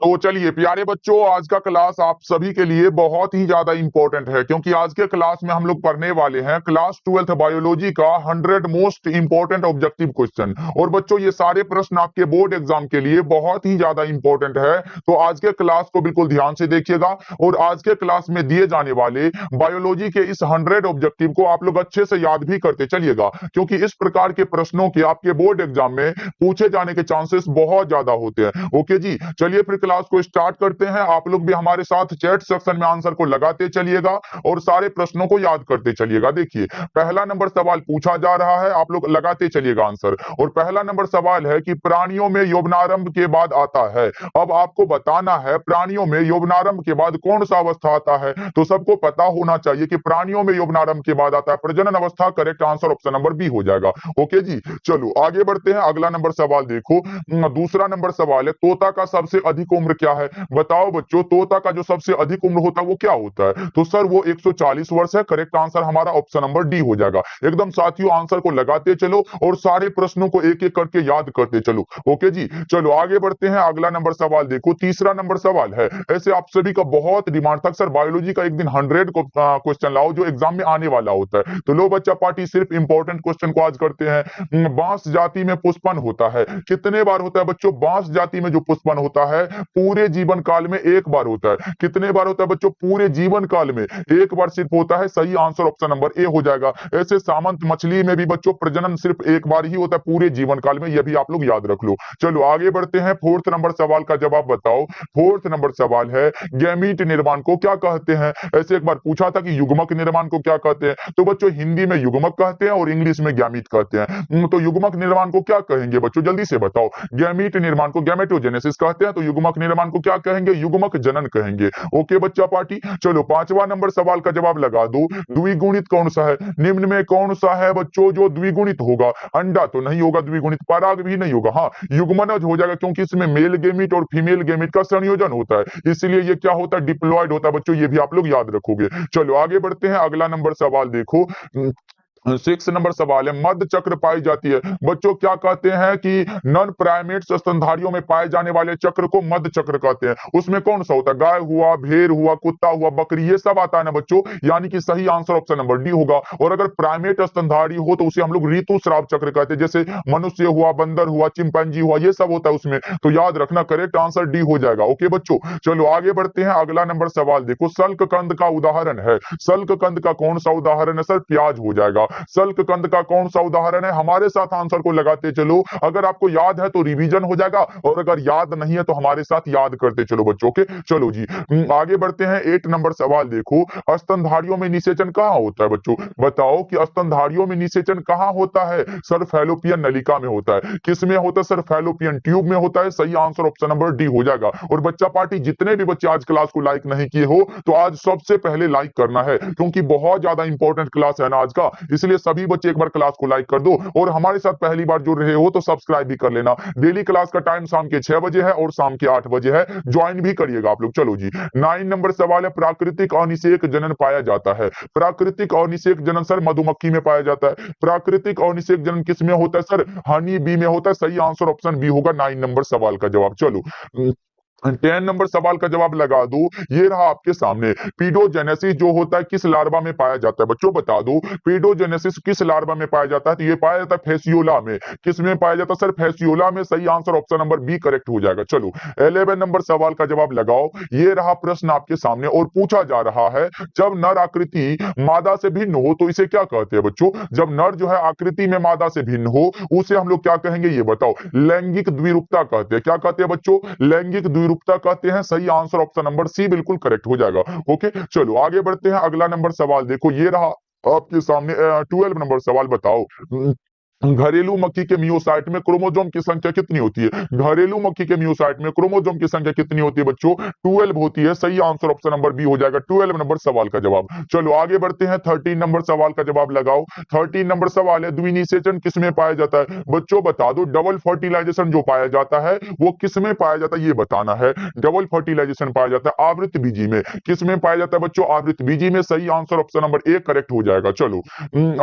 तो चलिए प्यारे बच्चों, आज का क्लास आप सभी के लिए बहुत ही ज्यादा इंपॉर्टेंट है, क्योंकि आज के क्लास में हम लोग पढ़ने वाले हैं क्लास 12th बायोलॉजी का 100 मोस्ट इंपॉर्टेंट ऑब्जेक्टिव क्वेश्चन। और बच्चों, ये सारे प्रश्न आपके बोर्ड एग्जाम के लिए बहुत ही ज्यादा इंपॉर्टेंट है। तो आज के क्लास को बिल्कुल ध्यान से देखिएगा, और आज के क्लास में दिए जाने वाले बायोलॉजी के इस 100 ऑब्जेक्टिव को आप लोग अच्छे से याद भी करते चलिएगा, क्योंकि इस प्रकार के प्रश्नों के आपके बोर्ड एग्जाम में पूछे जाने के चांसेस बहुत ज्यादा होते हैं। ओके जी, चलिए फिर क्लास को स्टार्ट करते हैं। आप लोग भी हमारे साथ चैट सेक्शन में आंसर को लगाते चलिएगा और सारे प्रश्नों को याद करते चलिएगा। देखिए, पहला नंबर सवाल पूछा जा रहा है, आप लोग लगाते चलिएगा आंसर। और पहला नंबर सवाल है कि प्राणियों में यौवनारंभ के बाद आता है। अब आपको बताना है प्राणियों में यौवनारंभ के बाद कौन सा अवस्था आता है। तो सबको पता होना चाहिए कि प्राणियों में यौवनारंभ के बाद आता है प्रजनन अवस्था। Correct answer option number B हो जाएगा। ओके जी, चलो आगे बढ़ते हैं। अगला नंबर सवाल देखो, दूसरा नंबर सवाल है तोता का सबसे अधिक उम्र क्या है। बताओ बच्चों, तोता का जो सबसे अधिक उम्र होता है वो क्या होता है। तो सर वो 140 वर्ष है। करेक्ट आंसर हमारा ऑप्शन नंबर डी हो जाएगा। एकदम साथियों, आंसर को लगाते चलो और सारे प्रश्नों को एक एक करके याद करते चलो। ओके जी, चलो आगे बढ़ते हैं। अगला नंबर सवाल देखो, तीसरा नंबर सवाल है, ऐसे आप सभी का बहुत डिमांड था सर बायोलॉजी का एक दिन 100 क्वेश्चन लाओ जो एग्जाम में आने वाला होता है। तो लो बच्चा पार्टी, सिर्फ इंपॉर्टेंट क्वेश्चन को आज करते हैं। बांस जाति में पुष्पन होता है कितने बार होता है बच्चों। बांस जाति में जो पुष्पन होता है पूरे जीवन काल में एक बार होता है। कितने बार होता है बच्चों। पूरे जीवन काल में एक बार सिर्फ होता है। सही आंसर ऑप्शन नंबर ए हो जाएगा। ऐसे सामंत मछली में भी बच्चों प्रजनन सिर्फ एक बार ही होता है पूरे जीवन काल में, यह भी आप लोग याद रख लो। चलो आगे बढ़ते हैं। फोर्थ नंबर सवाल का जवाब बताओ। फोर्थ नंबर सवाल है, गैमीट निर्माण को क्या कहते हैं। ऐसे एक बार पूछा था कि युग्मक निर्माण को क्या कहते हैं। तो बच्चों हिंदी में युग्मक कहते हैं और इंग्लिश में गैमीट कहते हैं। तो युग्मक निर्माण को क्या कहेंगे बच्चों, जल्दी से बताओ। गैमीट निर्माण को गैमेटोजेनेसिस कहते हैं, तो युग्मक निर्माण को क्या कहेंगे, युग्मक जनन कहेंगे। ओके बच्चा पार्टी, चलो पांचवा नंबर सवाल का जवाब लगा दो। द्विगुणित कौन सा है, निम्न में कौन सा है बच्चों जो द्विगुणित होगा। अंडा तो नहीं होगा द्विगुणित, पराग भी नहीं होगा, हाँ युग्मनज हो जाएगा, क्योंकि इसमें मेल गेमिट और फीमेल गेमिट का संयोजन होता है, इसलिए ये क्या होता है, डिप्लॉयड होता है बच्चों। ये भी आप लोग याद रखोगे। चलो आगे बढ़ते हैं। अगला नंबर सवाल देखो, 6 नंबर सवाल है, मध्य चक्र पाई जाती है। बच्चों क्या कहते हैं कि नॉन प्राइमेट्स स्तनधारियों में पाए जाने वाले चक्र को मध्य चक्र कहते हैं। उसमें कौन सा होता है, गाय हुआ, भेड़ हुआ, कुत्ता हुआ, बकरी, ये सब आता है ना बच्चों। यानी कि सही आंसर ऑप्शन नंबर डी होगा। और अगर प्राइमेट स्तनधारी हो तो उसे हम लोग ऋतुस्राव चक्र कहते हैं, जैसे मनुष्य हुआ, बंदर हुआ, चिंपैंजी हुआ, ये सब होता है उसमें। तो याद रखना, करेक्ट आंसर डी हो जाएगा। ओके बच्चों, चलो आगे बढ़ते हैं। अगला नंबर सवाल देखो, सल्क कंद का उदाहरण है। सल्क कंद का कौन सा उदाहरण है, सर प्याज हो जाएगा। सल्क कंद का कौन सा उदाहरण है, हमारे साथ आंसर को लगाते चलो। अगर आपको याद है तो रिवीजन हो जाएगा, और अगर याद नहीं है तो हमारे साथ याद करते चलो बच्चों के। चलो जी आगे बढ़ते हैं। 8 नंबर सवाल देखो, स्तनधारियों में निषेचन कहां होता है बच्चों। बताओ कि स्तनधारियों में निषेचन कहां होता है। सर फैलोपियन नलिका में होता है। किस में होता है सर, फैलोपियन ट्यूब में होता है। सही आंसर ऑप्शन नंबर डी हो जाएगा। और बच्चा पार्टी, जितने भी बच्चे आज क्लास को लाइक नहीं किए हो तो आज सबसे पहले लाइक करना है, क्योंकि बहुत ज्यादा इंपॉर्टेंट क्लास है ना आज का, इसलिए सभी बच्चे एक बार क्लास को लाइक कर दो। और हमारे साथ पहली बार जुड़ रहे हो तो सब्सक्राइब भी कर लेना। डेली क्लास का टाइम शाम के 6 बजे है और शाम के 8 बजे है, ज्वाइन भी करिएगा आप लोग। चलो जी 9 नंबर सवाल है, प्राकृतिक अनिषेक जनन पाया जाता है। प्राकृतिक अनिषेक जनन सर मधुमक्खी में पाया जाता है। प्राकृतिक अनिषेक जनन किस में होता है सर, हनी बी में होता है। सही आंसर ऑप्शन बी होगा 9 नंबर सवाल का जवाब। चलो 10 नंबर सवाल का जवाब लगा दो। ये रहा आपके सामने, पीडोजेनेसिस जो होता है किस लार्वा में पाया जाता है बच्चों, बता दो। पीडोजेनेसिस किस लार्वा में पाया जाता है, तो ये पाया जाता है फेसियोला में। किस में पाया जाता है सर, फेसियोला में। सही answer option number B correct हो जाएगा। चलो 11 नंबर सवाल का जवाब लगाओ। ये रहा प्रश्न आपके सामने और पूछा जा रहा है, जब नर आकृति मादा से भिन्न हो तो इसे क्या कहते हैं बच्चों। जब नर जो है आकृति में मादा से भिन्न हो उसे हम लोग क्या कहेंगे, ये बताओ। लैंगिक द्विरूपता कहते हैं। क्या कहते हैं बच्चों, लैंगिक द्विरूपता कहते हैं। सही आंसर ऑप्शन नंबर सी बिल्कुल करेक्ट हो जाएगा। ओके चलो आगे बढ़ते हैं। अगला नंबर सवाल देखो, ये रहा आपके सामने 12 नंबर सवाल बताओ। घरेलू मक्खी के मियोसाइट में क्रोमोसोम की संख्या कितनी होती है। घरेलू मक्खी के मियोसाइट में क्रोमोसोम की संख्या कितनी होती है बच्चों, 12 होती है। सही आंसर ऑप्शन नंबर बी हो जाएगा 12 नंबर सवाल का जवाब। चलो आगे बढ़ते हैं। 13 नंबर सवाल का जवाब लगाओ। 13 नंबर सवाल है, द्विनिषेचन किसमें पाया जाता है बच्चों, बता दो। डबल फर्टिलाइजेशन जो पाया जाता है वो किसमें पाया जाता है, ये बताना है। डबल फर्टिलाइजेशन पाया जाता है आवृत बीजी में। किसमें पाया जाता है बच्चों, आवृत बीजी में। सही answer option number A correct हो जाएगा। चलो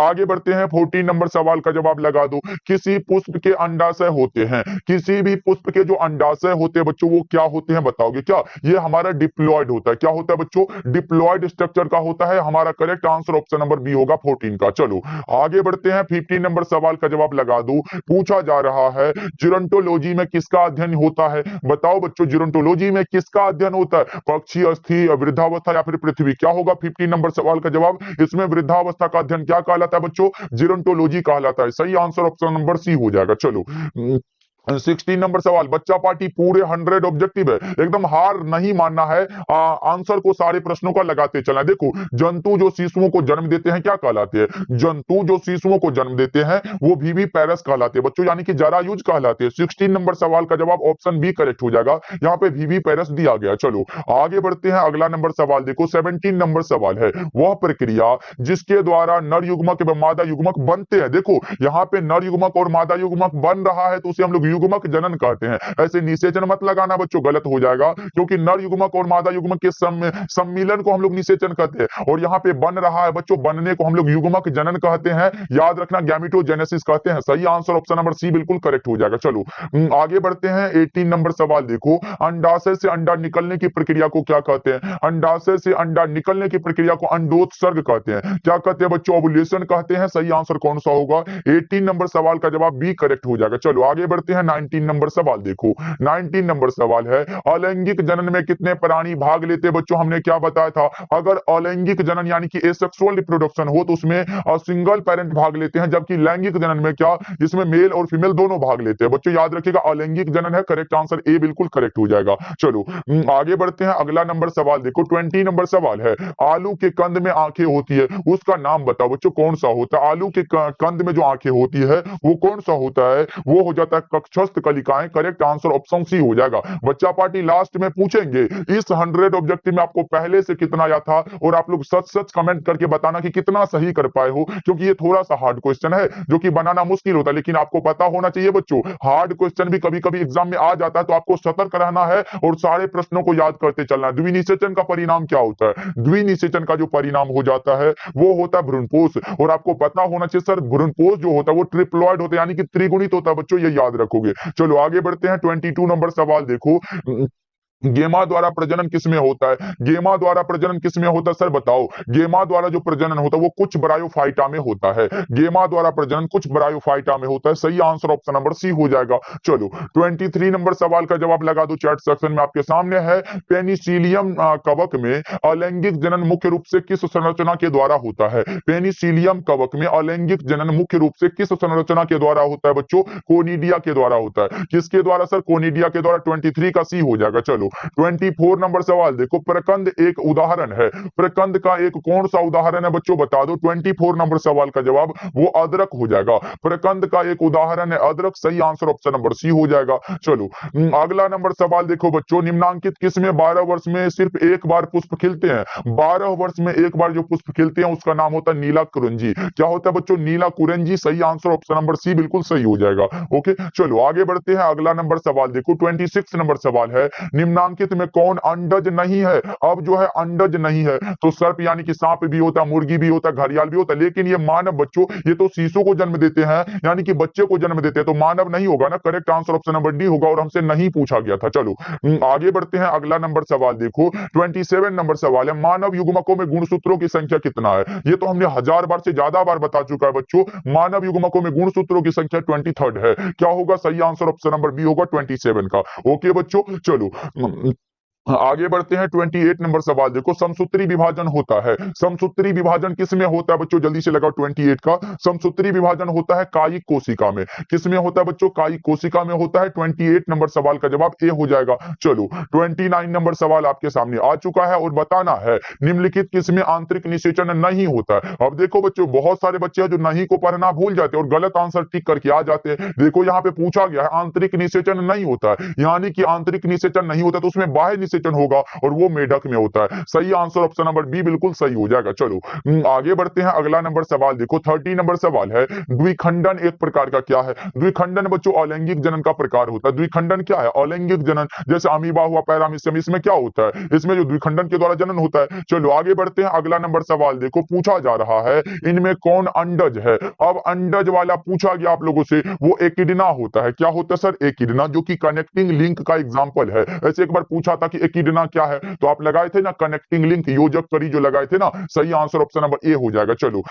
आगे बढ़ते हैं। 14 नंबर सवाल का जवाब लगा दो। किसी पुष्प के अंडाशय होते हैं, किसी भी पुष्प के जो अंडाशय होते हैं बच्चों वो क्या होते हैं बताओगे क्या? ये हमारा डिप्लॉयड होता है। क्या होता है बच्चों? डिप्लॉयड स्ट्रक्चर का होता है। हमारा correct answer option number B होगा 14 का। चलो आगे बढ़ते हैं। 15 नंबर सवाल का जवाब लगा दो। पूछा जा रहा है जिरोंटोलॉजी में किसका अध्ययन होता है? बताओ बच्चों जिरोंटोलॉजी में किसका अध्ययन होता है? पक्षी, अस्थि, वृद्धावस्था या फिर पृथ्वी? क्या होगा 15 नंबर सवाल का जवाब? इसमें वृद्धावस्था का अध्ययन क्या कहलाता है बच्चों? जिरोंटोलॉजी कहलाता है। सही आंसर ऑप्शन नंबर सी हो जाएगा। चलो 16 नंबर सवाल। बच्चा पार्टी पूरे 100 ऑब्जेक्टिव है, एकदम हार नहीं मानना है। आंसर को सारे प्रश्नों का लगाते चलना। देखो जंतु जो शिशुओं को जन्म देते हैं क्या कहलाते हैं? जंतु जो शिशुओं को जन्म देते हैं वो वीवी पैरस कहलाते हैं बच्चों, यानी कि जरायुज कहलाते हैं। 16 नंबर सवाल का जवाब ऑप्शन बी करेक्ट हो जाएगा। यहाँ पे वीवी पैरस दिया गया। चलो आगे बढ़ते हैं। अगला नंबर सवाल देखो 17 नंबर सवाल है। वह प्रक्रिया जिसके द्वारा नर युग्मक एवं मादा युग्मक बनते हैं। देखो यहाँ पे नर युग्मक और मादा युग्मक बन रहा है तो उसे हम लोग युग्मक जनन कहते हैं। ऐसे निषेचन मत लगाना बच्चों, गलत हो जाएगा, क्योंकि नर युग्मक और मादा युग्मक के सम्मिलन को हम लोग निषेचन कहते हैं। और यहाँ पे बन रहा है बच्चों, बनने को हम लोग युग्मक जनन कहते हैं। याद रखना गैमेटोजेनेसिस कहते हैं। सही आंसर ऑप्शन नंबर सी बिल्कुल करेक्ट हो जाएगा। चलो आगे बढ़ते हैं। 18 नंबर सवाल देखो। अंडाशय से अंडा निकलने की प्रक्रिया को क्या कहते हैं? अंडाशय से अंडा निकलने की प्रक्रिया को अंडोत्सर्ग कहते हैं। क्या कहते हैं बच्चों? ओवुलेशन कहते हैं। सही आंसर कौन सा होगा? 18 नंबर सवाल का जवाब बी करेक्ट हो जाएगा। चलो आगे बढ़ते हैं। 19 नंबर सवाल देखो। 19 नंबर सवाल है अलैंगिक जनन में कितने प्राणी भाग लेते हैं बच्चों? हमने क्या बताया था? अगर अलैंगिक जनन यानी कि एसेक्सुअल रिप्रोडक्शन हो तो उसमें सिंगल पेरेंट भाग लेते हैं, जबकि लैंगिक जनन में क्या, इसमें मेल और फीमेल दोनों भाग लेते हैं। बच्चों याद रखिएगा अलैंगिक जनन है, करेक्ट आंसर ए बिल्कुल करेक्ट हो जाएगा। चलो आगे बढ़ते हैं। अगला नंबर सवाल देखो 20 नंबर सवाल है आलू के कंद में आंखें होती है, उसका नाम बताओ बच्चों कौन सा होता है? आलू के कंद में जो आंखें होती है वो कौन सा होता है? वो हो जाता है कक्षस्थ कलिकाएं। करेक्ट आंसर ऑप्शन सी हो जाएगा। बच्चा पार्टी लास्ट में पूछेंगे इस 100 ऑब्जेक्टिव में आपको पहले से कितना आया था, और आप लोग सच सच कमेंट करके बताना कि कितना सही कर पाए हो, क्योंकि ये थोड़ा सा हार्ड क्वेश्चन है जो कि बनाना मुश्किल होता है। लेकिन आपको पता होना चाहिए बच्चों, हार्ड क्वेश्चन भी कभी कभी एग्जाम में आ जाता है, तो आपको सतर्क रहना है और सारे प्रश्नों को याद करते चलना है। द्विनिषेचन का परिणाम क्या होता है? द्विनिषेचन का जो परिणाम हो जाता है वो होता है भ्रूणपोष। और आपको पता होना चाहिए सर भ्रूणपोष जो होता है वो ट्रिप्लॉइड होता है, यानी कि त्रिगुणित होता है बच्चों, ये याद रखोगे। चलो आगे बढ़ते हैं। 22 नंबर सवाल देखो। गेमा द्वारा प्रजनन किसमें होता है? गेमा द्वारा प्रजनन किसमें होता है सर बताओ? गेमा द्वारा जो प्रजनन होता है वो कुछ ब्रायोफाइटा में होता है। गेमा द्वारा प्रजनन कुछ ब्रायोफाइटा में होता है। सही आंसर ऑप्शन नंबर सी हो जाएगा। चलो 23 नंबर सवाल का जवाब लगा दो, चैट सेक्शन में आपके सामने है। पेनिसिलियम कवक में अलैंगिक जनन मुख्य रूप से किस संरचना के द्वारा होता है? पेनिसिलियम कवक में अलैंगिक जनन मुख्य रूप से किस संरचना के द्वारा होता है बच्चों? कोनिडिया के द्वारा होता है। किसके द्वारा सर? कोनिडिया के द्वारा। 23 का सी हो जाएगा। चलो 24 नंबर सवाल देखो। प्रकंद एक उदाहरण है, प्रकंद का एक कौन सा उदाहरण है बच्चों बता दो। 24 नंबर सवाल का जवाब वो अदरक हो जाएगा। प्रकंद का एक उदाहरण है अदरक। सही आंसर ऑप्शन नंबर सी हो जाएगा। चलो अगला नंबर सवाल देखो बच्चों। निम्नांकित किसमें 12 वर्ष में सिर्फ एक बार पुष्प खिलते हैं? 12 वर्ष में एक बार जो पुष्प खिलते हैं उसका नाम होता है नीला कुरंजी। क्या होता है बच्चों? नीला कुरंजी। सही आंसर ऑप्शन नंबर सी बिल्कुल सही हो जाएगा। ओके चलो आगे बढ़ते हैं। अगला नंबर सवाल देखो 26 नंबर सवाल है निम्नांकित में कौन अंडज नहीं है? अब जो है अंडज नहीं है तो सर्प यानी कि सांप भी होता है, मुर्गी भी होता है, घड़ियाल भी होता है, लेकिन ये मानव बच्चों ये तो शिशु को जन्म देते हैं, यानी कि बच्चे को जन्म देते हैं, तो मानव नहीं होगा ना। Correct answer option number D होगा और हमसे नहीं पूछा गया था। चलो आगे बढ़ते हैं। अगला नंबर सवाल देखो 27 नंबर सवाल है मानव युग्मकों में गुणसूत्रों की संख्या कितना है? ये तो हमने 1000 बार से ज्यादा बार बता चुका है बच्चों। मानव युग्मकों में गुणसूत्रों की संख्या 23 है। क्या होगा? सही आंसर ऑप्शन नंबर बी होगा 27 का। ओके बच्चों चलो आगे बढ़ते हैं। 28 नंबर सवाल देखो। समसूत्री विभाजन होता है, समसूत्री विभाजन किसमें होता है बच्चों? जल्दी से लगाओ 28 का। समसूत्री विभाजन होता है कायिक कोशिका में। किसमें होता है बच्चों? कायिक कोशिका में होता है। 28 नंबर सवाल का जवाब ए हो जाएगा। चलो 29 नंबर सवाल आपके सामने आ चुका है और बताना है निम्नलिखित किसमें आंतरिक निषेचन नहीं होता है। अब देखो बच्चों बहुत सारे बच्चे हैं जो नहीं को पढ़ना भूल जाते और गलत आंसर टिक करके आ जाते हैं। देखो यहाँ पे पूछा गया है आंतरिक निषेचन नहीं होता है, यानी कि आंतरिक निषेचन नहीं होता तो उसमें बाह्य निषेचन निषेचन होगा और वो मेढक में होता है। सही आंसर ऑप्शन नंबर बी बिल्कुल सही हो जाएगा। चलो आगे बढ़ते हैं। अगला नंबर सवाल देखो 30 नंबर सवाल है, द्विखंडन एक प्रकार का क्या है? द्विखंडन बच्चों अलैंगिक जनन का प्रकार होता है। द्विखंडन क्या है? अलैंगिक जनन। जैसे अमीबा हुआ, पैरामीशियम, इसमें क्या होता है? इसमें जो द्विखंडन के द्वारा जनन होता है। चलो आगे बढ़ते हैं। अगला नंबर सवाल देखो, पूछा जा रहा है इनमें कौन अंडज है? अब अंडज वाला पूछा गया आप लोगों से, वो एकिडना होता है। क्या होता है सर? एकिडना, जो कि कनेक्टिंग लिंक का एग्जांपल है। ऐसे एक बार पूछा था कि एकिडना क्या है, तो आप लगाए थे ना कनेक्टिंग लिंक, योजक कड़ी जो लगाए थे ना। सही आंसर ऑप्शन नंबर ए हो जाएगा। चलो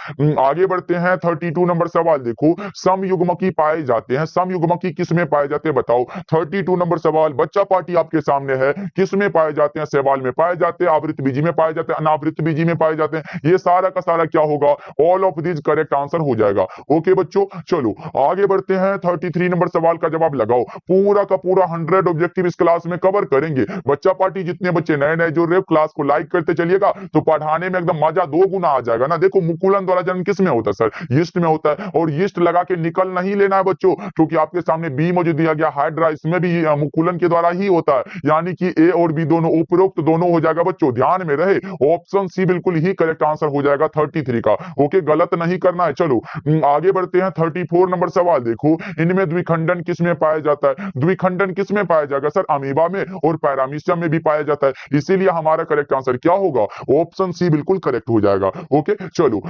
आगे बढ़ते हैं। 32 नंबर सवाल देखो, समयुग्मकी पाए जाते हैं। समयुग्मकी किस में पाए जाते हैं बताओ? 32 नंबर सवाल, बच्चा पार्टी आपके सामने है। किस में पाए जाते हैं? सवाल में पाए जाते हैं, आवृत बीजी में पाए जाते हैं, अनावृत बीजी में पाए जाते हैं। ये सारा का सारा क्या होगा? All of this correct answer हो जाएगा। ओके बच्चों, चलो आगे बढ़ते हैं। 33 नंबर सवाल का जवाब लगाओ। पूरा का पूरा 100 ऑब्जेक्टिव इस क्लास में कवर करेंगे। बच्चा पार्टी जितने बच्चे नए नए जो रेव क्लास को लाइक करते चलिएगा, तो पढ़ाने में एकदम मजा 2 गुना आ जाएगा ना। देखो मुकुलन द्वारा जन्म किस में होता है सर? यीस्ट में होता है। और यीस्ट लगा के निकल नहीं लेना है बच्चों, क्योंकि आपके सामने बी में जो दिया गया हाइड्रा, इसमें भी मुकुलन के द्वारा ही होता है। यानी कि ए और बी दोनों उपरोक्त दोनों हो जाएगा बच्चों, ध्यान में रहे। ऑप्शन सी बिल्कुल ही करेक्ट आंसर हो जाएगा 33 का। ओके, गलत नहीं करना है। चलो आगे बढ़ते हैं। 34 नंबर सवाल देखो, इनमें द्विखंडन किस में पाया जाता है? द्विखंडन किस में पाया जाएगा सर? अमीबा में और पैरामीशियम में भी पाया जाता है। इसीलिए हमारा करेक्ट आंसर क्या होगा? ऑप्शन सी बिल्कुल करेक्ट हो जाएगा। ओके चलो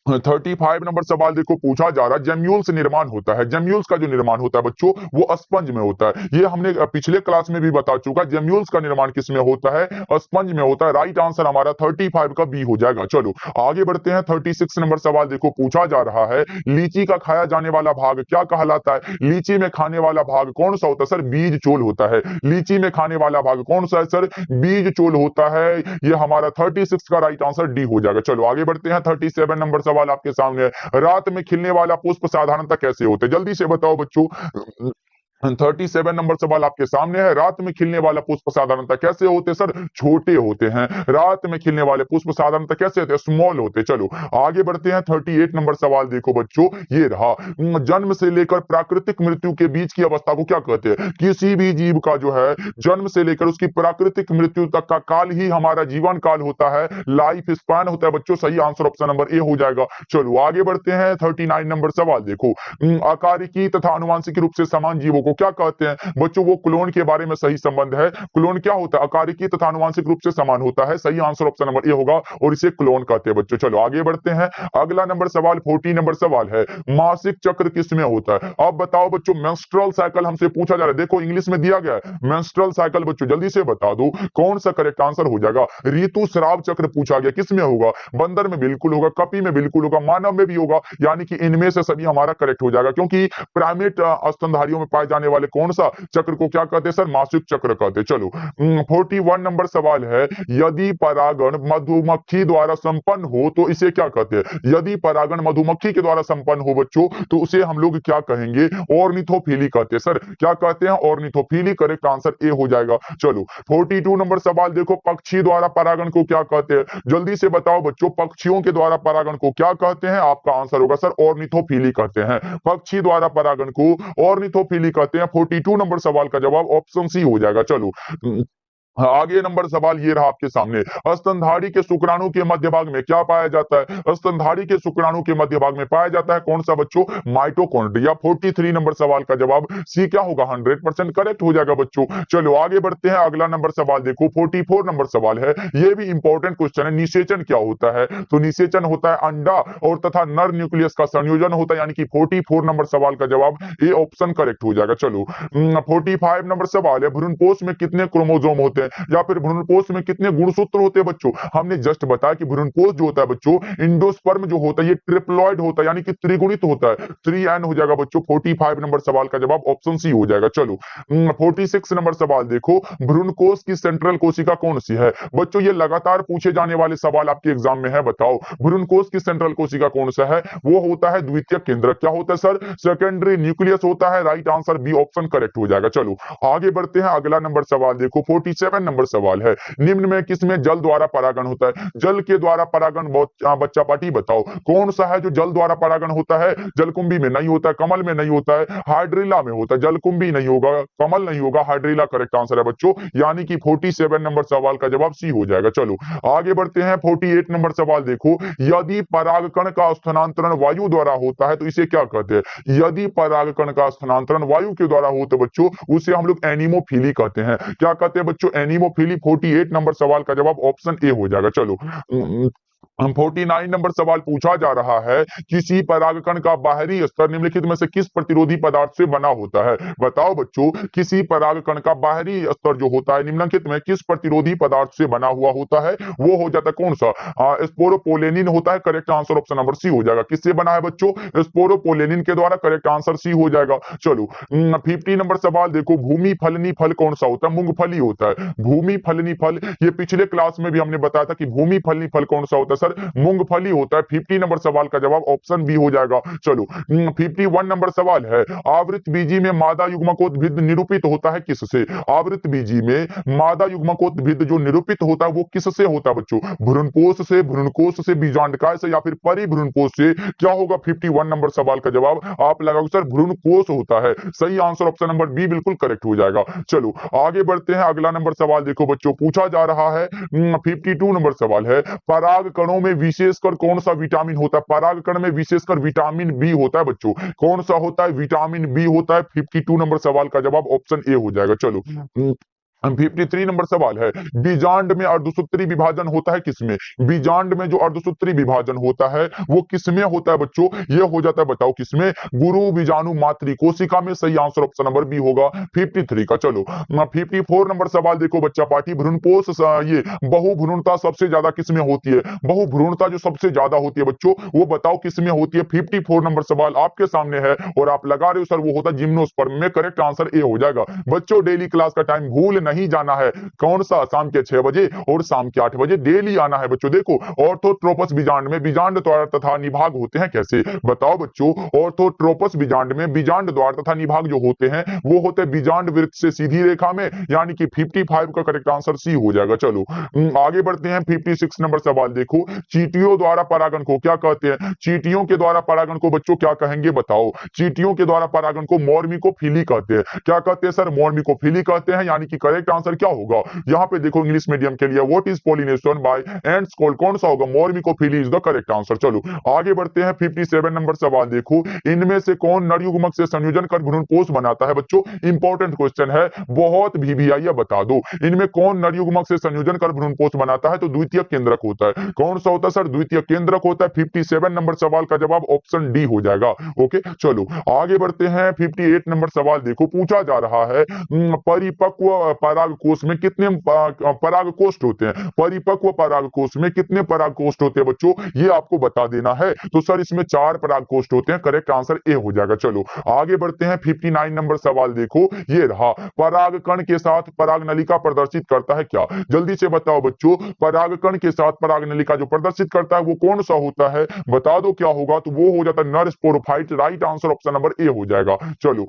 35 नंबर सवाल देखो, पूछा जा रहा है जेम्यूल्स निर्माण होता है। जेम्यूल्स का जो निर्माण होता है बच्चों, वो स्पंज में होता है। ये हमने पिछले क्लास में भी बता चुका। जेम्यूल्स का निर्माण किस में होता है? स्पंज में होता है। राइट आंसर हमारा 35 का बी हो जाएगा। चलो आगे बढ़ते हैं। 36 नंबर सवाल देखो, पूछा जा रहा है लीची का खाया जाने वाला भाग क्या कहलाता है? लीची में खाने वाला भाग कौन सा होता है सर? बीज चोल होता है। लीची में खाने वाला भाग कौन सा है सर? बीज चोल होता है। ये हमारा 36 का राइट आंसर डी हो जाएगा। चलो आगे बढ़ते हैं। 37 नंबर सवाल आपके सामने है, रात में खिलने वाला पुष्प साधारणतः कैसे होते हैं? जल्दी से बताओ बच्चों। 37 नंबर सवाल आपके सामने है, रात में खिलने वाला पुष्प साधारणतः कैसे होते हैं सर? छोटे होते हैं। रात में खिलने वाले पुष्प साधारणतः कैसे होते हैं? स्मॉल होते हैं। चलो आगे बढ़ते हैं। 38 नंबर सवाल देखो बच्चों, ये रहा, जन्म से लेकर प्राकृतिक मृत्यु के बीच की अवस्था को क्या कहते हैं? किसी भी जीव का जो है जन्म से लेकर उसकी प्राकृतिक मृत्यु तक का काल ही हमारा जीवन काल होता है, लाइफ स्पैन होता है बच्चों। सही आंसर ऑप्शन नंबर ए हो जाएगा। चलो आगे बढ़ते हैं। 39 नंबर सवाल देखो, आकारिकी तथा अनुवांशिक रूप से समान जीवों को क्या कहते हैं? बच्चों वो क्लोन के बारे में सही संबंध है। क्लोन क्या होता है? आकारिकी तथा अनुवांशिक रूप से समान होता है। सही आंसर ऑप्शन नंबर ए होगा और इसे क्लोन कहते हैं बच्चों। चलो आगे बढ़ते हैं। अगला नंबर सवाल 40 नंबर सवाल है, मासिक चक्र किसमें होता है? अब बताओ बच्चों, मेंस्ट्रुअल साइकिल हमसे पूछा जा रहा है। देखो इंग्लिश में दिया गया है मेंस्ट्रुअल साइकिल। बच्चों जल्दी से बता दो कौन सा करेक्ट आंसर हो जाएगा? ऋतुस्राव चक्र पूछा गया, किसमें होगा? बंदर में बिल्कुल होगा, कपी में बिल्कुल होगा, मानव में भी होगा। यानी कि इनमें से सभी हमारा करेक्ट हो जाएगा, क्योंकि प्राइमेट स्तनधारियों में पाए जाने वाले कौन सा चक्र को क्या कहते हैं सर? मासिक चक्र कहते हैं। चलो 41 नंबर सवाल है, यदि परागण मधुमक्खी द्वारा संपन्न हो तो इसे क्या कहते हैं? यदि परागण मधुमक्खी के द्वारा संपन्न हो बच्चों, तो उसे हम लोग क्या कहेंगे? ऑर्निथोफिली कहते हैं। सर क्या कहते हैं? ऑर्निथोफिली। करेक्ट आंसर ए हो जाएगा। चलो 42 नंबर सवाल देखो, पक्षी द्वारा परागण को क्या कहते हैं? जल्दी से बताओ बच्चों, पक्षियों के द्वारा परागण को क्या कहते हैं? आपका आंसर होगा सर ऑर्निथोफिली कहते हैं। पक्षी द्वारा परागण को ऑर्निथोफिली कहते हैं। 42 नंबर सवाल का जवाब ऑप्शन सी हो जाएगा। चलो आगे नंबर सवाल ये रहा आपके सामने, स्तनधारी के शुक्राणु के मध्य भाग में क्या पाया जाता है? स्तनधारी के शुक्राणु के मध्य भाग में पाया जाता है कौन सा बच्चों? माइटोकॉन्ड्रिया। 43 नंबर सवाल का जवाब सी क्या होगा? 100% करेक्ट हो जाएगा बच्चों। चलो आगे बढ़ते हैं। अगला नंबर सवाल देखो, 44 नंबर सवाल है, ये भी इंपॉर्टेंट क्वेश्चन है। निषेचन क्या होता है? तो निषेचन होता है अंडा और तथा नर न्यूक्लियस का संयोजन होता है। यानी कि 44 नंबर सवाल का जवाब ए ऑप्शन करेक्ट हो जाएगा। चलो 45 नंबर सवाल है, भ्रूणपोष में कितने क्रोमोसोम होते हैं या फिर भ्रूणपोष में कितने गुणसूत्र होते हैं बच्चों? हमने जस्ट बताया कि भ्रूणपोष जो होता है बच्चों, इंडोस्पर्म जो होता है ये ट्रिप्लॉइड होता है, यानी कि त्रिगुणित होता है। 3n हो जाएगा बच्चों। 45 नंबर सवाल का जवाब ऑप्शन सी हो जाएगा। चलो 46 नंबर सवाल देखो, भ्रूणकोष की सेंट्रल कोशिका कौन सी है? बच्चों ये लगातार पूछे जाने वाले सवाल आपके एग्जाम में है। बताओ भ्रूणकोष की सेंट्रल कोशिका कौन सा है? वो होता है द्वितीयक केंद्रक। क्या होता है सर? सेकेंडरी न्यूक्लियस होता है। Right answer B option correct हो जाएगा। चलो आगे बढ़ते हैं। अगला नंबर सवाल देखो, 47 57 नंबर सवाल है, निम्न में किसमें जल द्वारा परागण होता है? जल के द्वारा परागण बच्चा पार्टी बताओ कौन सा है जो जल द्वारा परागण होता है? जलकुंभी में नहीं होता है, कमल में नहीं होता है, हाइड्रिला में होता है। जलकुंभी नहीं होगा, कमल नहीं होगा, हाइड्रिला करेक्ट आंसर है बच्चों, यानी कि 47 नंबर सवाल का जवाब सी हो जाएगा। चलो आगे बढ़ते हैं, 48 नंबर सवाल देखो, यदि परागकण का स्थानांतरण वायु द्वारा होता है तो इसे क्या कहते हैं? यदि परागकण का स्थानांतरण वायु के द्वारा हो तो बच्चों उसे हम लोग एनीमोफिली कहते हैं। क्या कहते हैं बच्चों? एनीमोफिली। 48 नंबर सवाल का जवाब ऑप्शन ए हो जाएगा। चलो 49 नंबर सवाल पूछा जा रहा है, किसी परागकण का बाहरी स्तर निम्नलिखित में से किस प्रतिरोधी पदार्थ से बना होता है? बताओ बच्चों, किसी परागकण का बाहरी स्तर जो होता है निम्नलिखित में किस प्रतिरोधी पदार्थ से बना हुआ होता है? वो हो जाता है कौन सा? स्पोरोपोलेनिन होता है। Correct answer option number C हो जाएगा। किससे बना है बच्चों? स्पोरोपोलेनिन के द्वारा। करेक्ट आंसर सी हो जाएगा। चलो 50 नंबर सवाल देखो, भूमि फलनी फल कौन सा होता है? मूंगफली होता है। भूमि फलनी फल, ये पिछले क्लास में भी हमने बताया था कि भूमि फलनी फल कौन सा होता है? सर मूंगफली होता है। 50 नंबर सवाल का जवाब ऑप्शन बी हो जाएगा। चलो 51 नंबर सवाल है, आवृत बीजी में मादा युग्मकोद्भिद निरूपित होता है किससे? आवृत बीजी में मादा युग्मकोद्भिद जो निरूपित होता है वो किससे होता है बच्चों? भ्रूणपोष से, भ्रूणकोष से, बीजांडकाय से, या फिर परिभ्रूणपोष से? क्या होगा 51 नंबर सवाल का जवाब? आप लगाओ सर भ्रूणकोष होता है। सही आंसर ऑप्शन नंबर बी बिल्कुल करेक्ट हो जाएगा। चलो आगे बढ़ते हैं, अगला नंबर सवाल देखो बच्चों, पूछा जा रहा है 52 नंबर सवाल है, पराग कणों में विशेषकर कौन सा विटामिन होता है? पराग कण में विशेषकर विटामिन बी होता है बच्चों। कौन सा होता है? विटामिन बी होता है। 52 नंबर सवाल का जवाब ऑप्शन ए हो जाएगा। चलो 53 नंबर सवाल है, बीजांड में अर्धसूत्री विभाजन होता है किसमें? बीजांड में जो अर्धसूत्री विभाजन होता है वो किसमें होता है बच्चों? ये हो जाता है, बताओ किसमें? गुरु बीजाणु मातृ कोशिका में। सही आंसर ऑप्शन नंबर बी होगा 53 का। चलो 54 नंबर सवाल देखो बच्चा पार्टी, भ्रूणपोष ये बहुभ्रूणता सबसे ज्यादा किसमें होती है? बहुभ्रूणता जो सबसे ज्यादा होती है बच्चों वो बताओ किसमें होती है? 54 नंबर सवाल आपके सामने है और आप लगा रहे हो सर वो होता है जिम्नोस्पर्म में। करेक्ट आंसर ए हो जाएगा। बच्चों डेली क्लास का टाइम भूल नहीं जाना है। कौन सा? शाम के 6 बजे और शाम के 8 बजे डेली आना है बच्चों। देखो ऑर्थोट्रोपस बीजांड में बीजांड द्वार तथा निभाग होते हैं कैसे? बताओ बच्चों, ऑर्थोट्रोपस बीजांड में बीजांड द्वार तथा निभाग जो होते हैं वो होते हैं बीजांड वृत्त से सीधी रेखा में, यानी कि 55 का करेक्ट आंसर सी हो जाएगा। चलो आगे बढ़ते हैं, 56 नंबर सवाल देखो, चींटियों द्वारा परागण को क्या कहते हैं? चींटियों के द्वारा परागण को बच्चों क्या कहेंगे? बताओ। चींटियों के द्वारा परागण को मोर्मिकोफिली कहते हैं। क्या कहते हैं सर? मोर्मिकोफिली कहते हैं, यानी कि करेक्ट आंसर क्या होगा? यहाँ पे देखो इंग्लिश मीडियम के लिए, what is pollination by ends called? कौन सा होगा? मोर्मिकोफिली इज द करेक्ट आंसर। चलो आगे बढ़ते हैं, 57 नंबर सवाल देखो, इनमें से कौन नर युग्मक से संयोजन कर भ्रूणपोष बनाता है बच्चों? इंपॉर्टेंट क्वेश्चन है, बहुत वीवीआई बता दो, इनमें कौन नर युग्मक से संयोजन कर भ्रूणपोष बनाता है? तो द्वितीय केंद्रक होता है। कौन सा होता है सर? द्वितीय केंद्रक होता है। 57 नंबर सवाल का जवाब ऑप्शन डी हो जाएगा। ओके चलो आगे बढ़ते हैं, 58 नंबर सवाल देखो, पूछा जा रहा है परिपक्व परागकोश में कितने परागकोष्ठ होते हैं? परिपक्व परागकोश में कितने परागकोष्ठ होते हैं बच्चों? ये आपको बता देना है। तो सर इसमें 4 परागकोष्ठ होते हैं। करेक्ट आंसर ए हो जाएगा। चलो आगे बढ़ते हैं, 59 नंबर सवाल देखो, ये रहा, परागकण के साथ परागनलिका प्रदर्शित करता है क्या? जल्दी से बताओ बच्चों, परागकण के साथ परागनलिका जो प्रदर्शित करता है वो कौन सा होता है? बता दो क्या होगा? तो वो हो जाता है नर sporophyte. Right answer option number A हो जाएगा। चलो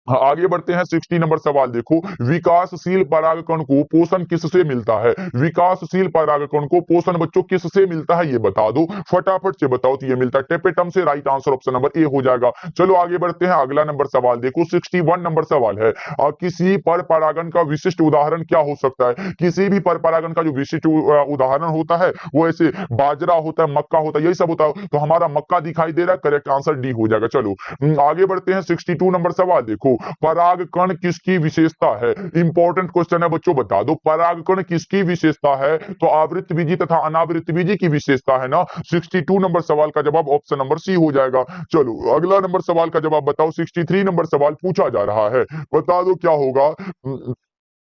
आगे बढ़ते हैं, 60 नंबर सवाल देखो, विकासशील परागकण को पोषण किससे मिलता है? विकासशील परागकण को पोषण बच्चों किससे मिलता है? ये बता दो, फटाफट से बताओ। तो ये मिलता है टेपेटम से। Right answer option number A हो जाएगा। चलो आगे बढ़ते हैं, अगला नंबर सवाल देखो, 61 नंबर सवाल है, किसी पर परागण का विशिष्ट उदाहरण क्या हो सकता है? किसी भी पर परागण का जो विशिष्ट उदाहरण होता है वो ऐसे बाजरा होता है, मक्का होता है, यही सब होता है। तो हमारा मक्का दिखाई दे रहा है। करेक्ट आंसर डी हो जाएगा। चलो आगे बढ़ते हैं, 62 नंबर सवाल देखो, परागकण किसकी विशेषता है? इंपॉर्टेंट क्वेश्चन है बच्चों, बता दो परागकण किसकी विशेषता है? तो आवृत बीजी तथा अनावृत बीजी की विशेषता है ना। 62 नंबर सवाल का जवाब ऑप्शन नंबर सी हो जाएगा। चलो अगला नंबर सवाल का जवाब बताओ, 63 नंबर सवाल पूछा जा रहा है, बता दो क्या होगा?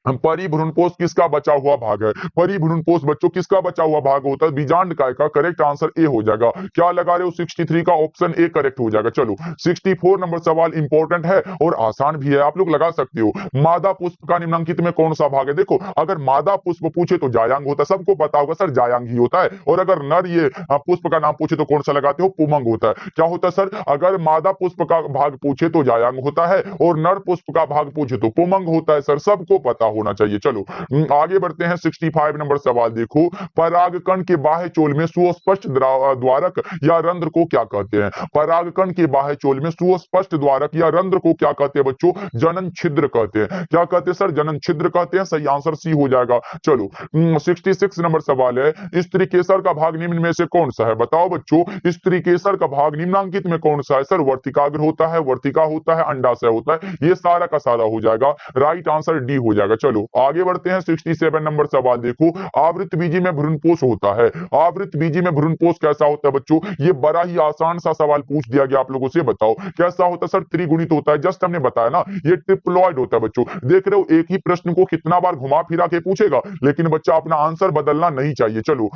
परिभ्रूणपोष किसका बचा हुआ भाग है? परिभ्रूणपोष बच्चों किसका बचा हुआ भाग होता है? बीजांडकाय का। करेक्ट आंसर ए हो जाएगा। क्या लगा रहे हो? 63 का ऑप्शन ए करेक्ट हो जाएगा। चलो 64 नंबर सवाल इंपॉर्टेंट है और आसान भी है, आप लोग लगा सकते हो। मादा पुष्प का निम्नलिखित में कौन सा भाग है? देखो अगर मादा पुष्प पूछे तो जायांग होता है, सबको पता होगा सर जायांग ही होता है। और अगर नर ये पुष्प का नाम पूछे तो कौन सा लगाते हो? पुमंग होता है। क्या होता है सर? अगर मादा पुष्प का भाग पूछे तो जायांग होता है और नर पुष्प का भाग पूछे तो पुमंग होता है। सर सबको पता होना चाहिए। चलो आगे बढ़ते हैं 65 नंबर सवाल देखो, परागकण के बाह्य चोल में सुस्पष्ट द्वारक या रंध्र को क्या कहते हैं? परागकण के बाह्य चोल में सुस्पष्ट द्वारक या रंध्र को क्या कहते हैं बच्चों? जनन छिद्र कहते हैं। क्या कहते हैं सर? जनन छिद्र कहते हैं। सही आंसर सी हो जाएगा। चलो 66 नंबर सवाल है, स्त्री केसर का भाग निम्न में से कौन सा है? बताओ बच्चों, स्त्री केसर का भाग निम्नांकित में कौन सा है? सर वर्तिकाग्र होता है, वर्तिका होता है, अंडाशय होता है। ये सारा का सारा हो जाएगा। राइट आंसर डी हो जाएगा। चलो आगे बढ़ते हैं 67 नंबर सवाल देखो, आवृत बीजी में भ्रूणपोष होता है। आवृत बीजी में भ्रूणपोष कैसा होता है बच्चों? ये बड़ा ही आसान सा सवाल पूछ दिया गया आप लोगों से। बताओ कैसा होता है? सर त्रिगुणित होता है। जस्ट हमने बताया ना, ये ट्रिप्लॉइड होता है बच्चों। देख रहे हो, एक ही प्रश्न को कितना बार घुमा फिरा के पूछेगा, लेकिन बच्चा अपना आंसर बदलना नहीं चाहिए। चलो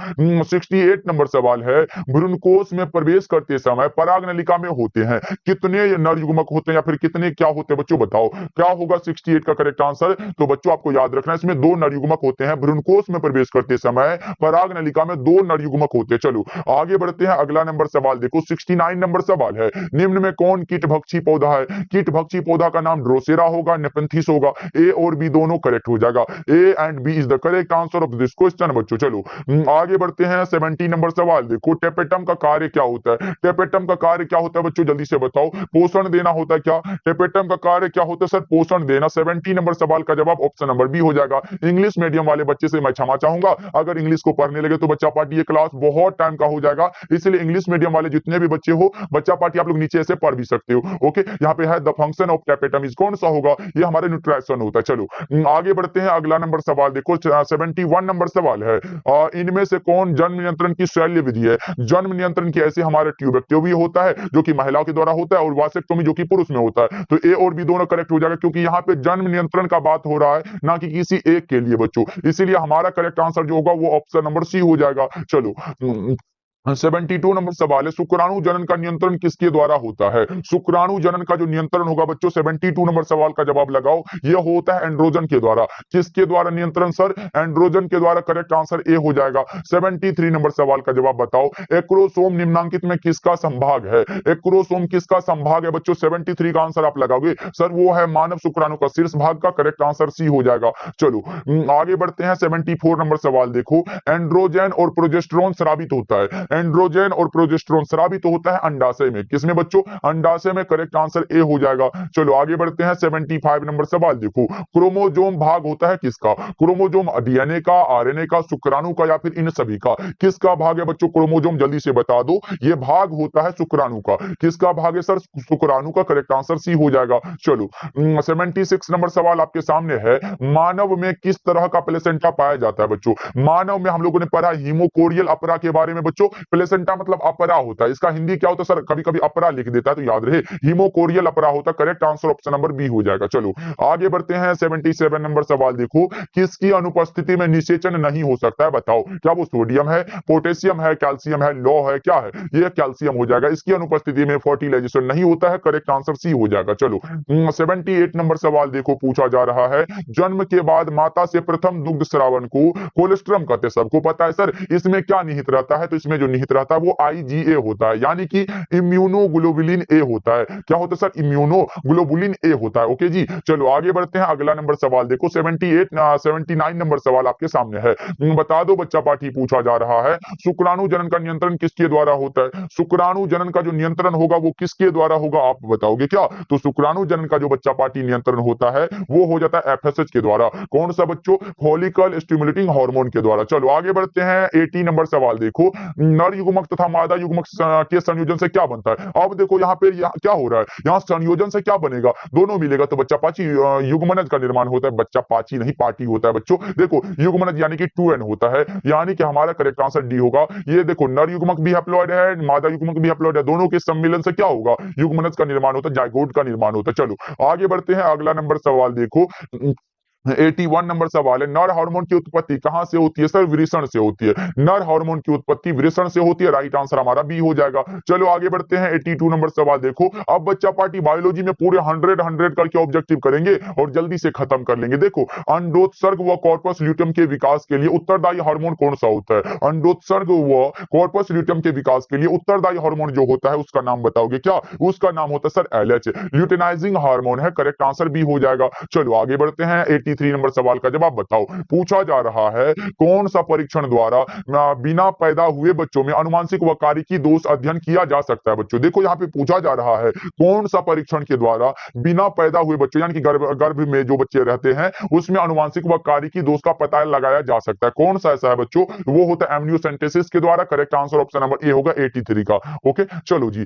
68 नंबर सवाल है, भ्रूणकोश में प्रवेश करते समय पराग नलिका में होते हैं कितने नर युग्मक होते हैं, या फिर कितने क्या होते हैं बच्चों? बताओ क्या होगा 68 का करेक्ट आंसर? तो बच्चों आपको याद रखना है, इसमें 2 नर युग्मक होते हैं। भ्रूणकोश में प्रवेश करते समय पराग नलिका में 2 नर युग्मक होते हैं। चलो आगे बढ़ते हैं, अगला नंबर सवाल देखो 69 नंबर सवाल है, निम्न में कौन कीटभक्षी पौधा है? कीटभक्षी पौधा का नाम ड्रोसेरा होगा, नेपेंथिस होगा। ए और बी दोनों करेक्ट हो जाएगा। A and B is the correct answer of this question बच्चों। चलो आगे बढ़ते हैं 70 नंबर सवाल देखो, टेपेटम का कार्य क्या होता है? टेपेटम का कार्य क्या होता है बच्चों? जल्दी से बताओ। पोषण देना होता है क्या? टेपेटम का कार्य क्या होता है सर? पोषण देना। 70 नंबर सवाल का जवाब ऑप्शन नंबर बी हो जाएगा। इंग्लिश मीडियम वाले बच्चे से मैं क्षमा चाहूंगा, अगर इंग्लिश को पढ़ने लगे तो बच्चा पार्टी ये क्लास बहुत टाइम का हो जाएगा, इसलिए इंग्लिश मीडियम वाले जितने भी बच्चे हो, बच्चा पार्टी आप लोग नीचे से पढ़ भी सकते हो। ओके, यहाँ पे है the function of tapetum is कौन सा होगा? ये हमारे न्यूट्रिशन होता है। चलो आगे बढ़ते हैं, अगला नंबर सवाल देखो 71 नंबर सवाल है, इनमें से कौन जन्म नियंत्रण की शैल्य विधि है? जन्म नियंत्रण की ऐसे हमारे ट्यूबेक्टोमी होता है जो कि महिलाओं के द्वारा होता है, और वासेक्टोमी जो कि पुरुष में होता है। तो ए और बी दोनों करेक्ट हो जाएगा, क्योंकि यहाँ पे जन्म नियंत्रण का बात हो रहा है, ना कि किसी एक के लिए बच्चों। इसीलिए हमारा करेक्ट आंसर जो होगा वो ऑप्शन नंबर सी हो जाएगा। चलो 72 नंबर सवाल है, शुक्राणु जनन का नियंत्रण किसके द्वारा होता है? शुक्राणु जनन का जो नियंत्रण होगा बच्चों, 72 नंबर सवाल का जवाब लगाओ, यह होता है एंड्रोजन के द्वारा। किसके द्वारा नियंत्रण सर? एंड्रोजन के द्वारा। करेक्ट आंसर ए हो जाएगा। 73 नंबर सवाल का जवाब बताओ, एक्रोसोम निम्नांकित में किसका संभाग है? एक्रोसोम किसका संभाग है बच्चों? 73 का आंसर आप लगाओगे सर, वो है मानव शुक्राणु का शीर्ष भाग का। करेक्ट आंसर सी हो जाएगा। चलो आगे बढ़ते हैं 74 नंबर सवाल देखो, एंड्रोजन और प्रोजेस्टेरोन स्रावित होता है। एंड्रोजन और प्रोजेस्टेरोन स्रावित होता है अंडाशय में। किसमें बच्चों? अंडाशय में। करेक्ट आंसर ए हो जाएगा। चलो आगे बढ़ते हैं 75 नंबर सवाल देखो, क्रोमोजोम भाग होता है किसका? क्रोमोजोम डीएनए का, आरएनए का, शुक्राणु का, या फिर इन सभी का? किसका भाग है बच्चों क्रोमोजोम? जल्दी से बता दो। ये भाग होता है शुक्राणु का। किसका भाग है सर? शुक्राणु का। करेक्ट आंसर सी हो जाएगा। चलो 76 नंबर सवाल आपके सामने है, मानव में किस तरह का प्लेसेंटा पाया जाता है बच्चों? मानव में हम लोगों ने पढ़ा हीमोकोरियल अपरा के बारे में बच्चों। प्लेसेंटा मतलब अपरा होता है, इसका हिंदी क्या होता है सर? कभी कभी अपरा लिख देता है, तो याद रहे हीमोकोरियल अपरा होता है। Correct answer option number B हो जाएगा। चलो आगे बढ़ते हैं 77 नंबर सवाल देखो, किसकी अनुपस्थिति में निषेचन नहीं हो सकता है? बताओ क्या वो सोडियम है, पोटेशियम है, कैल्शियम है, लौ है, क्या है? ये कैल्शियम हो जाएगा। इसकी अनुपस्थिति में फर्टिलाइजेशन नहीं होता है। करेक्ट आंसर सी हो जाएगा। चलो 78 नंबर सवाल देखो, पूछा जा रहा है, जन्म के बाद माता से प्रथम दुग्ध स्रावन को कोलेस्ट्रम कहते हैं। सबको पता है सर, इसमें क्या निहित रहता है? तो इसमें जो निहित रहता है वो IgA होता है, यानी कि इम्यूनोग्लोबुलिन ए होता है। क्या होता है सर? इम्यूनोग्लोबुलिन ए होता है। ओके जी, चलो आगे बढ़ते हैं, अगला नंबर सवाल देखो 79 नंबर सवाल आपके सामने है, बता दो बच्चा पाठी। पूछा जा रहा है, शुक्राणु जनन का नियंत्रण किसके द्वारा होता है? शुक्राणु जनन का जो नियंत्रण होगा वो किसके द्वारा होगा? आप बताओगे क्या? तो शुक्राणु जनन का जो बच्चा पाठी नियंत्रण होता है वो हो जाता है FSH के द्वारा। कौन सा बच्चों? फॉलिकल स्टिमुलेटिंग हार्मोन के द्वारा। चलो आगे बढ़ते हैं 80 नंबर सवाल देखो, नर युग्मक तथा मादा युग्मक के संयोजन से क्या बनता है? अब देखो यहाँ पे क्या हो रहा है, यहाँ संयोजन से क्या बनेगा? दोनों मिलेगा तो बच्चा पाची युग्मनज का निर्माण होता है। बच्चा पाची नहीं पार्टी होता है बच्चों। देखो युग्मनज यानी कि 2n होता है, यानी कि हमारा करेक्ट आंसर डी होगा। ये देखो नर युग्मक भी हैप्लॉइड है, मादा युग्मक भी हैप्लॉइड है, दोनों के सम्मिलन से क्या होगा? युग्मनज का निर्माण होता है, जाइगोट का निर्माण होता है। चलो आगे बढ़ते हैं, अगला नंबर सवाल देखो 81 नंबर सवाल है, नर हार्मोन की उत्पत्ति कहां से होती है? सर वृषण से होती है। नर हार्मोन की उत्पत्ति वृषण से होती है। राइट आंसर हमारा बी हो जाएगा। चलो आगे बढ़ते हैं 82 नंबर सवाल देखो, अब बच्चा पार्टी बायोलॉजी में पूरे 100 करके ऑब्जेक्टिव करेंगे और जल्दी से खत्म कर लेंगे। देखो अंडोत्सर्ग व कॉर्पस ल्यूटियम के विकास के लिए उत्तरदायी हार्मोन कौन सा होता है? अंडोत्सर्ग व कॉर्पस ल्यूटियम के विकास के लिए उत्तरदायी हार्मोन जो होता है उसका नाम बताओगे क्या? उसका नाम होता है सर LH, ल्यूटेनाइजिंग हार्मोन है। करेक्ट आंसर बी हो जाएगा। चलो आगे बढ़ते हैं 83 नंबर सवाल का जवाब बताओ। पूछा जा रहा है कौन सा परीक्षण द्वारा बिना पैदा हुए बच्चों में अनुवांशिक व कार्यकी दोष अध्ययन किया जा सकता है। बच्चों देखो यहाँ पे पूछा जा रहा है कौन सा परीक्षण के द्वारा बिना पैदा हुए बच्चों यानी कि गर्भ में जो बच्चे रहते हैं उसमें अनुवांशिक व कार्यकी दोष का पता लगाया जा सकता है। कौन सा ऐसा है बच्चों? वो होता है एमनियोसेंटेसिस के द्वारा। Correct answer option number A होगा 83 का। ओके चलो जी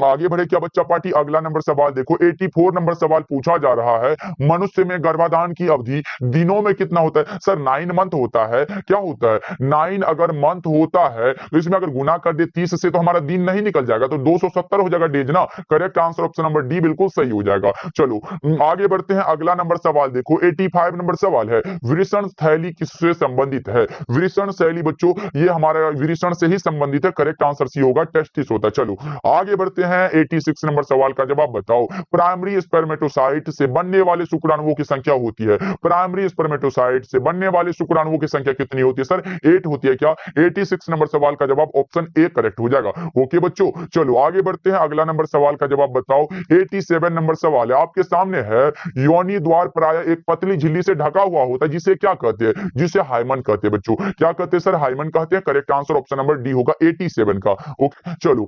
आगे बढ़े क्या बच्चा पार्टी? अगला नंबर सवाल देखो 84 नंबर सवाल पूछा जा रहा है मनुष्य में गर्भाधान की अवधि दिनों में कितना होता है? सर 9 मंथ होता है। क्या होता है? 9 अगर मंथ होता है तो इसमें अगर गुना कर दे 30 से तो हमारा दिन नहीं निकल जाएगा, तो 270 हो जाएगा डेज ना। Correct answer option number D बिल्कुल सही हो जाएगा। चलो आगे बढ़ते हैं अगला नंबर सवाल देखो 85 नंबर सवाल है वृषण थैली किससे संबंधित है? वृषण शैली बच्चों ये हमारा वृषण से ही संबंधित है। करेक्ट आंसर सी होगा टेस्टिस होता है। चलो आगे बढ़ते हैं 86 नंबर सवाल का जवाब बताओ। प्राइमरी स्पर्मेटोसाइट से बनने वाले शुक्राणुओं की संख्या होती है। प्राइमरी स्पर्मेटोसाइट से बनने वाले शुक्राणुओं की संख्या कितनी होती है? सर 8 होती है। क्या 86 नंबर सवाल का जवाब ऑप्शन ए करेक्ट हो जाएगा। ओके बच्चों चलो आगे बढ़ते हैं अगला नंबर सवाल का जवाब बताओ। 87 नंबर सवाल है आपके सामने है योनि द्वार प्राय एक पतली झिल्ली से ढका हुआ होता है जिसे क्या कहते हैं? जिसे हाइमन कहते हैं बच्चों। क्या कहते हैं सर? हाइमन कहते हैं। Correct answer option number D होगा 87 का। ओके चलो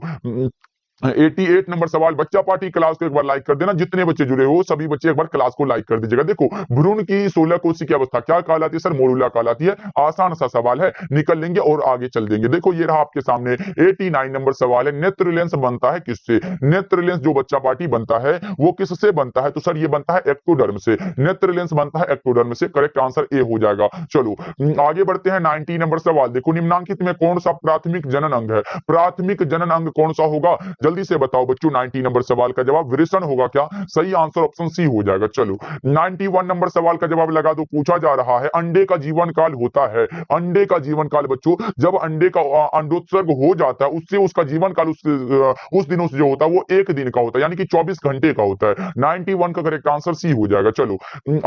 88 नंबर सवाल बच्चा पार्टी क्लास को एक बार लाइक कर देना। जितने बच्चे जुड़े हो सभी बच्चे एक बार क्लास को लाइक कर दीजिएगा। देखो भ्रूण की 16 कोशिका की अवस्था क्या कहलाती है? सर मोरुला कहलाती है। आसान सा सवाल है निकल लेंगे और आगे चल देंगे। देखो ये रहा आपके सामने 89 नंबर सवाल है नेत्र लेंस बनता है किससे? नेत्र लेंस जो बच्चा पार्टी बनता है वो किससे बनता है? तो सर ये बनता है एक्टोडर्म से। नेत्र लेंस बनता है एक्टोडर्म से। करेक्ट आंसर ए हो जाएगा। चलो आगे बढ़ते हैं 90 नंबर सवाल देखो निम्नांकित में कौन सा प्राथमिक जनन अंग है? प्राथमिक जनन अंग कौन सा होगा? जल्दी से बताओ बच्चों। 90 नंबर सवाल का जवाब वृषण होगा। क्या सही आंसर ऑप्शन सी हो जाएगा। चलो 91 नंबर सवाल का जवाब लगा दो। पूछा जा रहा है अंडे का जीवन काल होता है। अंडे का जीवन काल बच्चों जब अंडे का अंडोत्सर्ग हो जाता है उससे उसका जीवन काल उस दिनों से जो होता है वो 1 दिन का होता है यानी कि 24 घंटे का होता है। 91 का करेक्ट आंसर सी हो जाएगा। चलो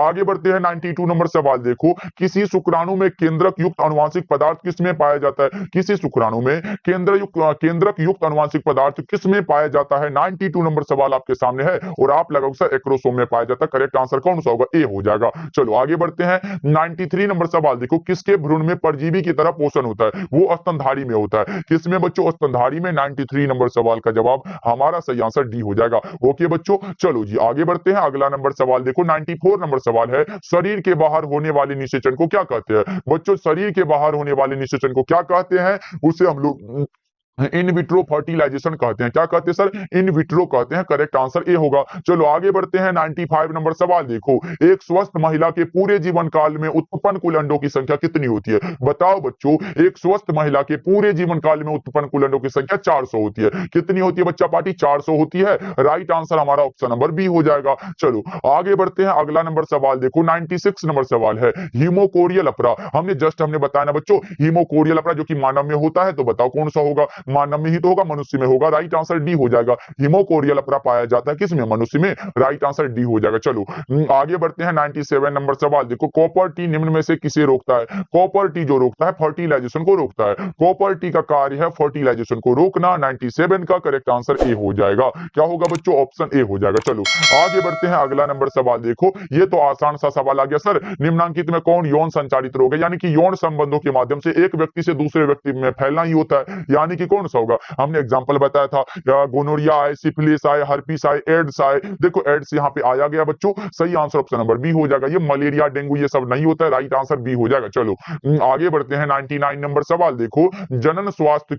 आगे बढ़ते हैं 92 नंबर सवाल देखो किसी शुक्राणु में केंद्रक युक्त अनुवांशिक पदार्थ किसमें पाया जाता है? किसी शुक्राणु में केंद्रक युक्त अनुवांशिक पदार्थ किसमें पाया जाता है? 92 नंबर सवाल आपके सामने है और आप लगाओ सर एक्रोसोम में पाया जाता है। करेक्ट आंसर कौन सा होगा? ए हो जाएगा। चलो आगे बढ़ते हैं 93 नंबर सवाल देखो किसके भ्रूण में परजीवी की तरह पोषण होता है? वो स्तनधारी में होता है। किसमें बच्चों? स्तनधारी में। 93 नंबर सवाल का जवाब हमारा सही आंसर डी हो जाएगा। ओके बच्चों चलो जी आगे बढ़ते हैं अगला नंबर सवाल देखो 94 नंबर सवाल है शरीर के बाहर होने वाले निषेचन को क्या कहते हैं? बच्चों शरीर के बाहर होने वाले निषेचन को क्या कहते हैं? उसे हम लोग इन विट्रो फर्टिलाइजेशन कहते हैं। क्या कहते हैं सर? इन विट्रो कहते हैं। करेक्ट आंसर ए होगा। चलो आगे बढ़ते हैं 95 नंबर सवाल देखो एक स्वस्थ महिला के पूरे जीवन काल में उत्पन्न कुल अंडों की संख्या कितनी होती है? बताओ बच्चों एक स्वस्थ महिला के पूरे जीवन काल में उत्पन्न कुल अंडों की संख्या 400 होती है। कितनी होती है बच्चा पार्टी? 400 होती है। राइट आंसर हमारा ऑप्शन नंबर बी हो जाएगा। चलो आगे बढ़ते हैं अगला नंबर सवाल देखो 96 नंबर सवाल है हीमोकोरियल अपरा। हमने बताया ना बच्चों हीमोकोरियल अपरा जो कि मानव में होता है। तो बताओ कौन सा होगा? मानव में ही तो होगा, मनुष्य में होगा। राइट आंसर डी हो जाएगा। हीमोकोरियल अपरा पाया जाता है किसमें? मनुष्य में। राइट आंसर डी हो जाएगा। चलो आगे बढ़ते हैं 97 नंबर सवाल देखो कॉपर टी निम्न में से किसे रोकता है? कॉपर टी जो रोकता है फर्टिलाइजेशन को रोकता है। कॉपर टी का कार्य है फर्टिलाइजेशन को रोकना। 97 का करेक्ट आंसर ए हो जाएगा। क्या होगा बच्चों? ऑप्शन ए हो जाएगा। चलो आगे बढ़ते हैं अगला नंबर सवाल देखो ये तो आसान सा सवाल आ गया सर निम्नांकित में कौन यौन संचारित रोग है? यानी कि यौन संबंधों के माध्यम से एक व्यक्ति से दूसरे व्यक्ति में फैलना ही होता है। यानी कि कौन सा होगा? हमने एग्जांपल बताया था गोनोरिया आए, सिफिलिस आए, हर्पीस आए, एड्स आए। देखो एड्स यहाँ पे आया गया बच्चों। सही आंसर ऑप्शन नंबर बी हो जाएगा। ये मलेरिया डेंगू ये सब नहीं होता है। राइट आंसर बी हो जाएगा। चलो आगे बढ़ते हैं 99 नंबर सवाल देखो जनन स्वास्थ्य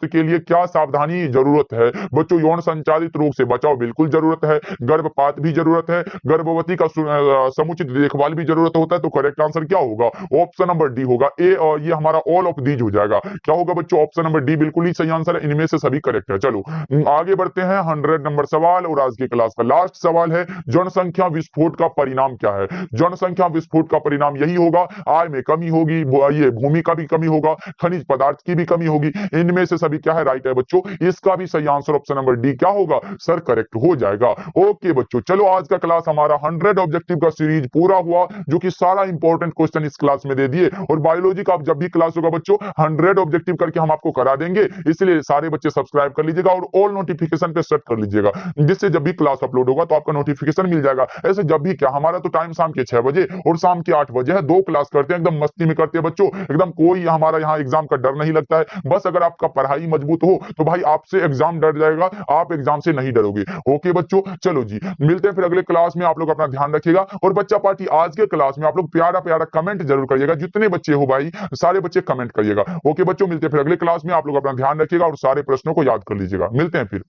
के लिए क्या सावधानी जरूरत है? बच्चों यौन संचारित रोग से बचाव बिल्कुल जरूरत है। गर्भपात भी जरूरत है। गर्भवती का समुचित देखभाल भी जरूरत होता है। तो करेक्ट आंसर क्या होगा? ऑप्शन नंबर डी होगा। ए और ये हमारा ऑल ऑफ दीज हो जाएगा। क्या होगा बच्चों? ऑप्शन नंबर डी बिल्कुल ही सही आंसर है। इनमें से सभी करेक्ट है। चलो आगे बढ़ते हैं 100 नंबर सवाल और आज की क्लास का लास्ट सवाल है जनसंख्या विस्फोट का परिणाम क्या है? जनसंख्या विस्फोट का परिणाम यही होगा आय में कमी होगी, ये भूमि का भी कमी होगा, खनिज पदार्थ की भी कमी होगी। इनमें से सभी क्या है? राइट है बच्चों। इसका भी सही आंसर ऑप्शन नंबर डी क्या होगा? सर करेक्ट हो जाएगा। ओके बच्चों चलो आज का क्लास हमारा 100 ऑब्जेक्टिव का सीरीज पूरा हुआ जो कि सारा इंपॉर्टेंट क्वेश्चन इस क्लास में दे दिए। और बायोलॉजी का जब भी क्लास होगा बच्चों 100 ऑब्जेक्टिव करके हम आपको आपको करा देंगे, इसलिए सारे बच्चे सब्सक्राइब कर लीजिएगा और ऑल नोटिफिकेशन पे सेट कर लीजिएगा, जिससे जब भी क्लास अपलोड होगा तो आपका नोटिफिकेशन मिल जाएगा। ऐसे जब भी क्या, हमारा तो टाइम शाम के 6 बजे और शाम के 8 बजे है, 2 क्लास करते हैं, एकदम मस्ती में करते हैं बच्चों, एकदम कोई हमारा यहाँ एग्जाम का डर नहीं लगता है। बस अगर आपका पढ़ाई मजबूत हो तो भाई आपसे एग्जाम डर जाएगा, आप एग्जाम से नहीं डरोगे। ओके बच्चों, चलो जी मिलते हैं फिर अगले क्लास में। आप लोग अपना ध्यान रखिएगा और बच्चा पार्टी आज के क्लास में आप लोग प्यारा प्यारा कमेंट जरूर करिएगा, जितने बच्चे हो भाई सारे बच्चे कमेंट करिएगा। ओके बच्चों, मिलते हैं फिर अगले क्लास में। आप लोग अपना ध्यान रखिएगा और सारे प्रश्नों को याद कर लीजिएगा। मिलते हैं फिर।